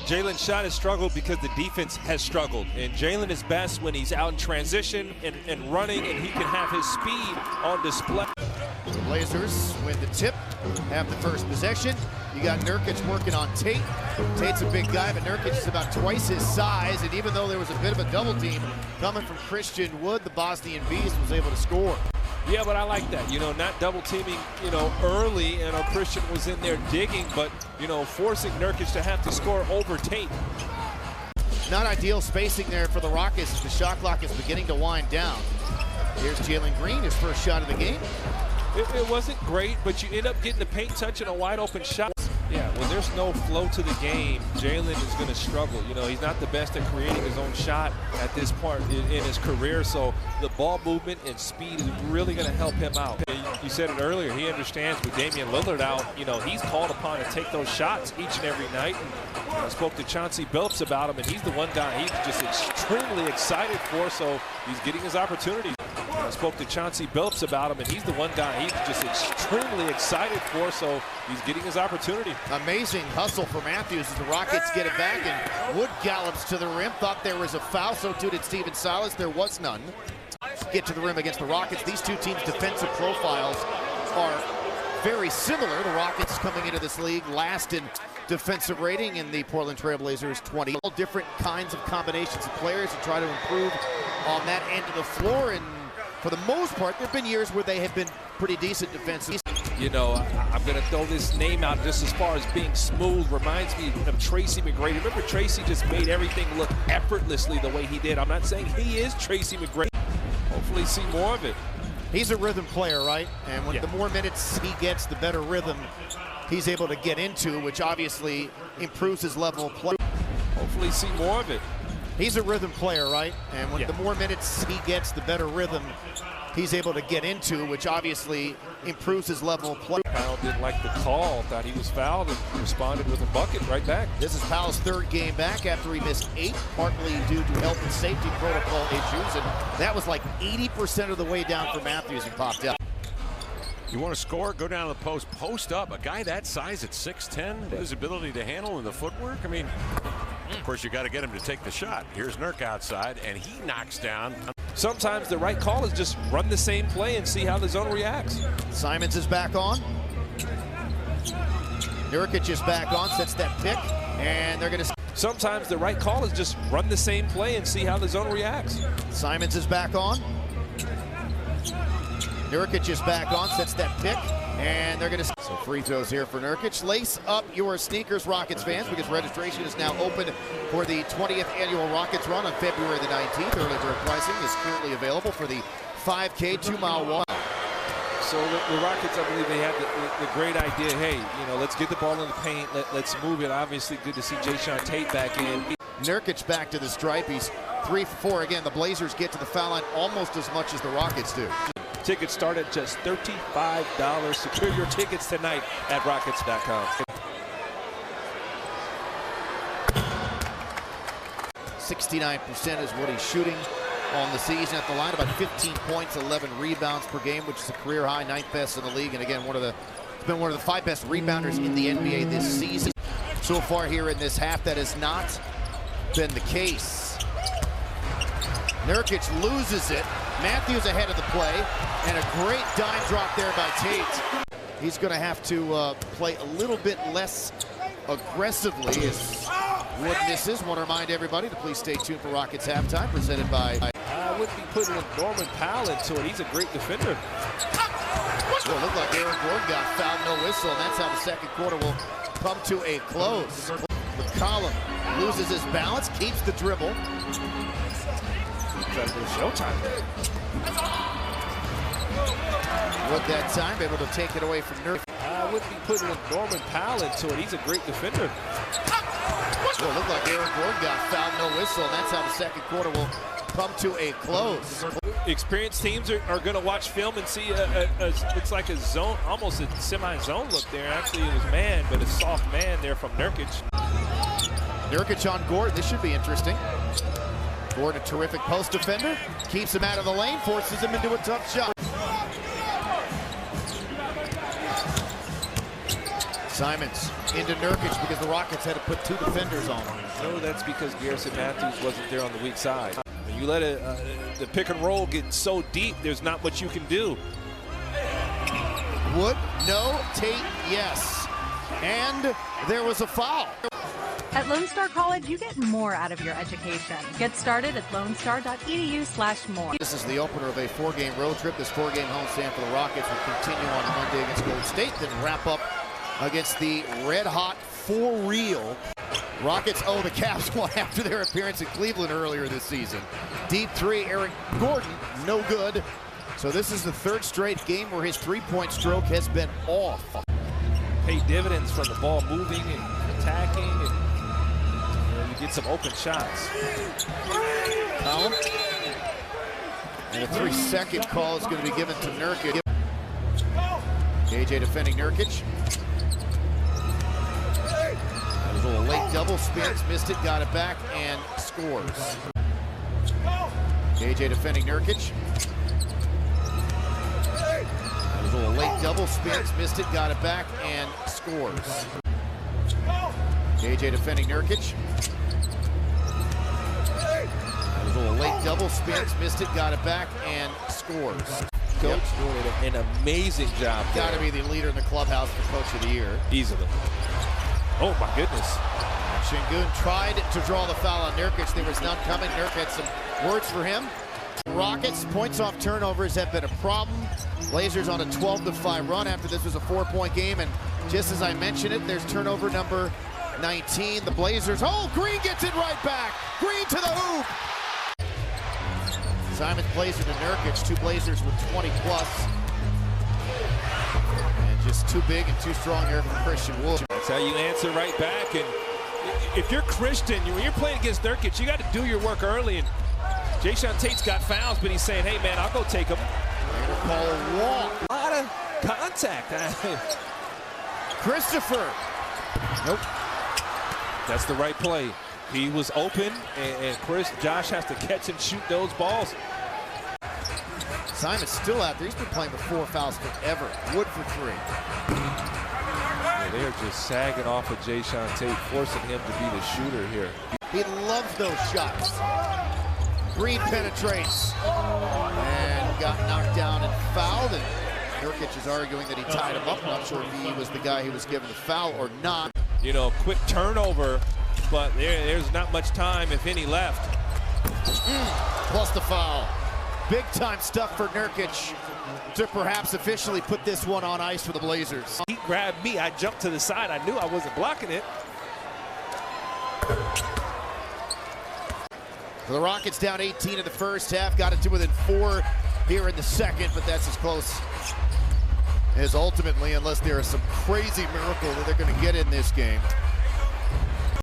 Jalen's shot has struggled because the defense has struggled. And Jalen is best when he's out in transition and running, and he can have his speed on display. The Blazers win the tip, have the first possession. You got Nurkic working on Tate. Tate's a big guy, but Nurkic is about twice his size. And even though there was a bit of a double team coming from Christian Wood, the Bosnian Beast was able to score. Yeah, but I like that, not double teaming, early, and Christian was in there digging, but, forcing Nurkic to have to score over Tate. Not ideal spacing there for the Rockets as the shot clock is beginning to wind down. Here's Jalen Green, his first shot of the game. It wasn't great, but you end up getting the paint touch and a wide open shot. Yeah, when there's no flow to the game, Jalen is going to struggle. He's not the best at creating his own shot at this part in his career, so the ball movement and speed is really going to help him out. You said it earlier, he understands with Damian Lillard out, he's called upon to take those shots each and every night. And I spoke to Chauncey Billups about him, and he's the one guy he's just extremely excited for, so he's getting his opportunities. I spoke to Chauncey Billups about him, and he's the one guy he's just extremely excited for, so he's getting his opportunity. Amazing hustle for Matthews as the Rockets get it back, and Wood gallops to the rim. Thought there was a foul, so too did Steven Silas. There was none. Get to the rim against the Rockets. These two teams' defensive profiles are very similar. The Rockets coming into this league last in defensive rating, and the Portland Trail Blazers 20. All different kinds of combinations of players to try to improve on that end of the floor, and for the most part, there have been years where they have been pretty decent defensively. I'm going to throw this name out just as far as being smooth. Reminds me of Tracy McGrady. Remember, Tracy just made everything look effortlessly the way he did. I'm not saying he is Tracy McGrady. Hopefully see more of it. He's a rhythm player, right? And the more minutes he gets, the better rhythm he's able to get into, which obviously improves his level of play. Hopefully see more of it. He's a rhythm player, right? And the more minutes he gets, the better rhythm he's able to get into, which obviously improves his level of play. Powell didn't like the call, thought he was fouled, and responded with a bucket right back. This is Powell's third game back after he missed 8, partly due to health and safety protocol issues, and that was like 80% of the way down for Matthews and popped out. You want to score, go down to the post, post up. A guy that size at 6'10", his ability to handle and the footwork, I mean, of course, you got to get him to take the shot. Here's Nurk outside, and he knocks down. Sometimes the right call is just run the same play and see how the zone reacts. Simons is back on. Nurkic is back on, sets that pick, and they're going to... Sometimes the right call is just run the same play and see how the zone reacts. Simons is back on. Nurkic is back on, sets that pick, and they're going to... So free throws here for Nurkic. Lace up your sneakers, Rockets fans, because registration is now open for the 20th annual Rockets run on February the 19th. Early bird pricing is currently available for the 5K 2-mile walk. So the Rockets, I believe they have the great idea, hey, let's get the ball in the paint, let's move it. Obviously good to see Jason Tate back in. Nurkic back to the stripe. He's 3 for 4. Again, the Blazers get to the foul line almost as much as the Rockets do. Tickets start at just $35. Secure your tickets tonight at Rockets.com. 69% is what he's shooting on the season at the line. About 15 points, 11 rebounds per game, which is a career high, 9th best in the league. And again, it's been one of the 5 best rebounders in the NBA this season. So far here in this half, that has not been the case. Nurkic loses it. Matthews ahead of the play, and a great dime drop there by Tate. He's going to have to play a little bit less aggressively as Wood misses. Want to remind everybody to please stay tuned for Rockets halftime, presented by... I wouldn't be putting Norman Powell into it. He's a great defender. Well, it looked like Aaron Gordon got fouled, no whistle, and that's how the second quarter will come to a close. McCollum loses his balance, keeps the dribble. Showtime. Wood that time, able to take it away from Nurkic. I wouldn't be putting Norman Powell into it. He's a great defender. Well, it looked like Aaron Gordon got fouled, no whistle, and that's how the second quarter will come to a close. Experienced teams are going to watch film and see it's like a zone, almost a semi-zone look there. Actually, it was man, but a soft man there from Nurkic. Nurkic on Gordon. This should be interesting. Gordon, a terrific post defender, keeps him out of the lane, forces him into a tough shot. Simons into Nurkic because the Rockets had to put 2 defenders on him. No, that's because Garrison Matthews wasn't there on the weak side. When you let the pick and roll get so deep, there's not much you can do. Wood, no. Tate, yes. And there was a foul. At Lone Star College, you get more out of your education. Get started at lonestar.edu/more. This is the opener of a 4-game road trip. This 4-game homestand for the Rockets will continue on Monday against Golden State, then wrap up against the red-hot for-real Rockets. Oh, the Cavs won after their appearance in Cleveland earlier this season. Deep 3, Eric Gordon, no good. So this is the 3rd straight game where his 3-point stroke has been off. Pay dividends from the ball moving and attacking, and you get some open shots. Foul. And a 3-second call is going to be given to Nurkic. KJ defending Nurkic. That was a little late double spins, missed it, got it back, and scores. KJ defending Nurkic. That was a little late double spins, missed it, got it back, and scores. KJ defending Nurkic. That was a little late double spins, missed it, got it back, and scores. Coach doing an amazing job. Got to be the leader in the clubhouse for Coach of the Year. Easily. Oh, my goodness. Şengün tried to draw the foul on Nurkic. There was none coming. Nurkic had some words for him. Rockets points off turnovers have been a problem. Blazers on a 12-5 run after this was a 4-point game. And just as I mentioned it, there's turnover number 19. The Blazers, oh, Green gets it right back. Green to the hoop. Simons plays it to Nurkic, 2 Blazers with 20+. And just too big and too strong here from Christian Wood. That's how you answer right back. And if you're Christian, when you're playing against Nurkic, you got to do your work early. And Jayshawn Tate's got fouls, but he's saying, hey, man, I'll go take them. They're going to call a walk. A lot of contact. Christopher. Nope. That's the right play. He was open, and Josh has to catch and shoot those balls. Simon's still out there. He's been playing with 4 fouls forever. Wood for 3. Yeah, they are just sagging off of Jayshawn Tate, forcing him to be the shooter here. He loves those shots. Green penetrates and got knocked down and fouled. And Nurkic is arguing that he tied him up. Not sure if he was the guy who was given the foul or not. You know, quick turnover, but there's not much time, if any, left. Plus the foul. Big time stuff for Nurkic to perhaps officially put this one on ice for the Blazers. He grabbed me. I jumped to the side. I knew I wasn't blocking it. The Rockets down 18 in the first half. Got it to within 4 here in the second, but that's as close as ultimately, unless there is some crazy miracle that they're going to get in this game.